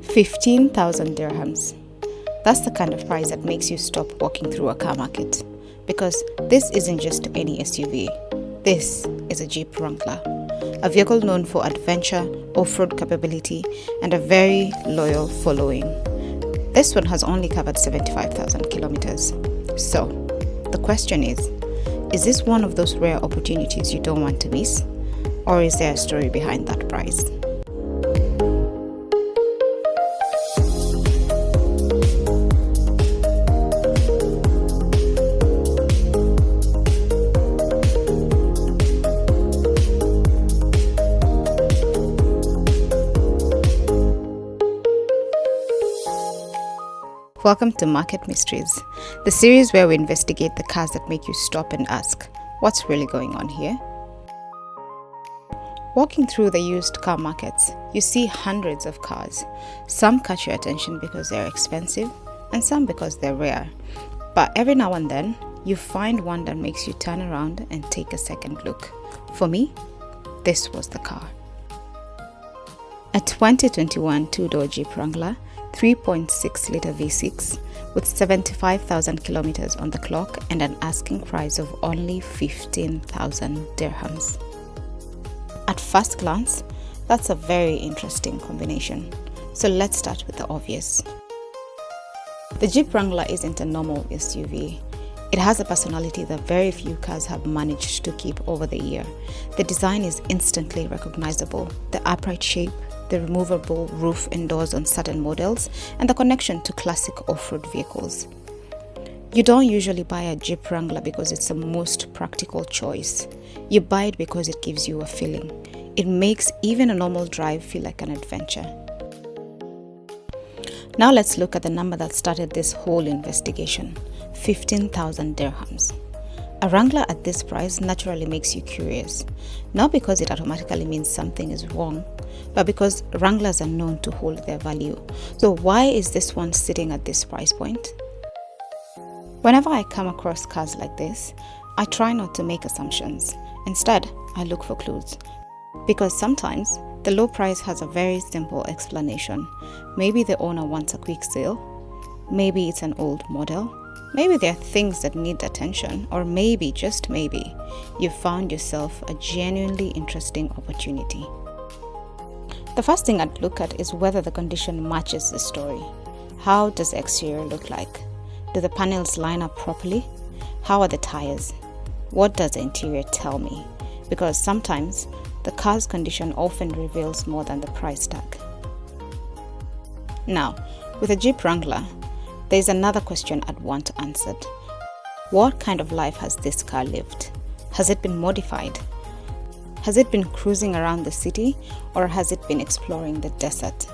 15,000 dirhams. That's the kind of price that makes you stop walking through a car market. Because this isn't just any SUV. This is a Jeep Wrangler, a vehicle known for adventure, off-road capability, and a very loyal following. This one has only covered 75,000 kilometers. So, the question is this one of those rare opportunities you don't want to miss? Or is there a story behind that price? Welcome to Market Mysteries, the series where we investigate the cars that make you stop and ask, what's really going on here? Walking through the used car markets, you see hundreds of cars. Some catch your attention because they're expensive, and some because they're rare. But every now and then, you find one that makes you turn around and take a second look. For me, this was the car. A 2021 two-door Jeep Wrangler 3.6-litre V6 with 75,000 kilometers on the clock and an asking price of only 15,000 dirhams. At first glance, that's a very interesting combination. So let's start with the obvious. The Jeep Wrangler isn't a normal SUV. It has a personality that very few cars have managed to keep over the year. The design is instantly recognizable. The upright shape, the removable roof and doors on certain models, and the connection to classic off-road vehicles. You don't usually buy a Jeep Wrangler because it's the most practical choice. You buy it because it gives you a feeling. It makes even a normal drive feel like an adventure. Now let's look at the number that started this whole investigation: 15,000 dirhams. A Wrangler at this price naturally makes you curious, not because it automatically means something is wrong, but because Wranglers are known to hold their value. So why is this one sitting at this price point? Whenever I come across cars like this, I try not to make assumptions. Instead, I look for clues. Because sometimes, the low price has a very simple explanation. Maybe the owner wants a quick sale. Maybe it's an old model. Maybe there are things that need attention, or maybe, just maybe, you found yourself a genuinely interesting opportunity. The first thing I'd look at is whether the condition matches the story. How does the exterior look like? Do the panels line up properly? How are the tires? What does the interior tell me? Because sometimes, the car's condition often reveals more than the price tag. Now, with a Jeep Wrangler, there's another question I'd want answered. What kind of life has this car lived? Has it been modified? Has it been cruising around the city, or has it been exploring the desert?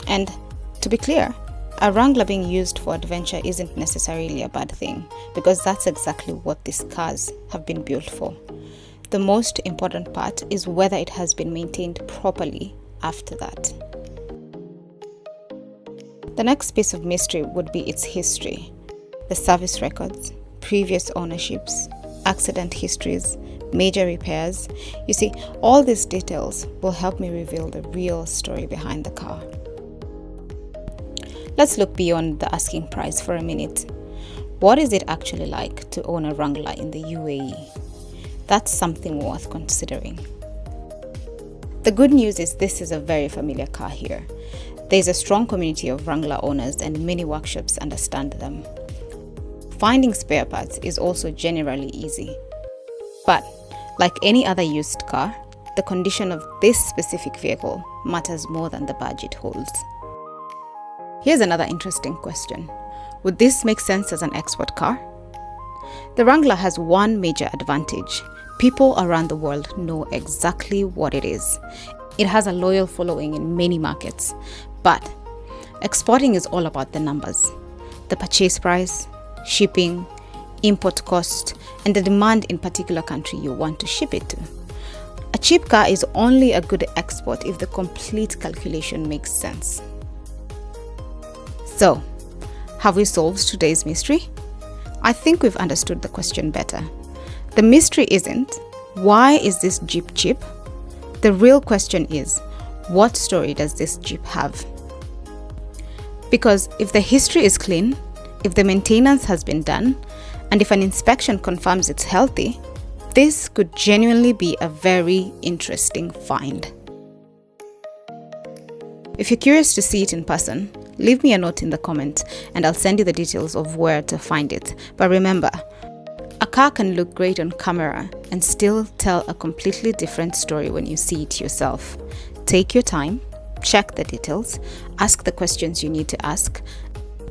And to be clear, a Wrangler being used for adventure isn't necessarily a bad thing, because that's exactly what these cars have been built for. The most important part is whether it has been maintained properly after that. The next piece of mystery would be its history. The service records, previous ownerships, accident histories, major repairs. You see, all these details will help me reveal the real story behind the car. Let's look beyond the asking price for a minute. What is it actually like to own a Wrangler in the UAE? That's something worth considering. The good news is this is a very familiar car here. There's a strong community of Wrangler owners and many workshops understand them. Finding spare parts is also generally easy. But, like any other used car, the condition of this specific vehicle matters more than the badge it holds. Here's another interesting question. Would this make sense as an export car? The Wrangler has one major advantage. People around the world know exactly what it is. It has a loyal following in many markets. But exporting is all about the numbers. The purchase price, shipping, import cost, and the demand in particular country you want to ship it to. A cheap car is only a good export if the complete calculation makes sense. So, have we solved today's mystery? I think we've understood the question better. The mystery isn't, why is this Jeep cheap? The real question is, what story does this Jeep have? Because if the history is clean, if the maintenance has been done, and if an inspection confirms it's healthy, this could genuinely be a very interesting find. If you're curious to see it in person, leave me a note in the comment and I'll send you the details of where to find it. But remember, a car can look great on camera and still tell a completely different story when you see it yourself. Take your time, check the details, ask the questions you need to ask,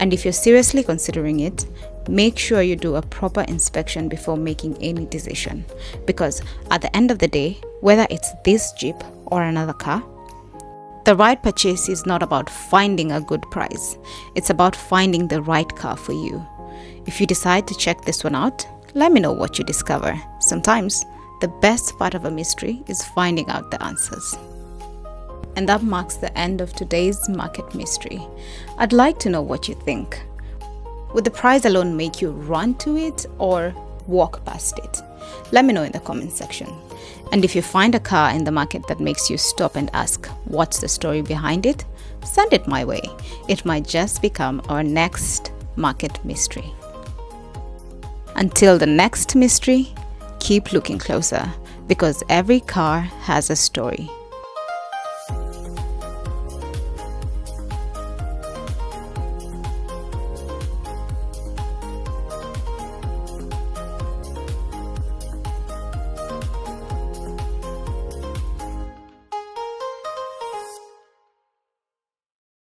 and if you're seriously considering it, make sure you do a proper inspection before making any decision. Because at the end of the day, whether it's this Jeep or another car, the right purchase is not about finding a good price. It's about finding the right car for you. If you decide to check this one out, let me know what you discover. Sometimes, the best part of a mystery is finding out the answers. And that marks the end of today's market mystery. I'd like to know what you think. Would the price alone make you run to it or walk past it? Let me know in the comment section. And if you find a car in the market that makes you stop and ask, what's the story behind it? Send it my way. It might just become our next market mystery. Until the next mystery, keep looking closer because every car has a story.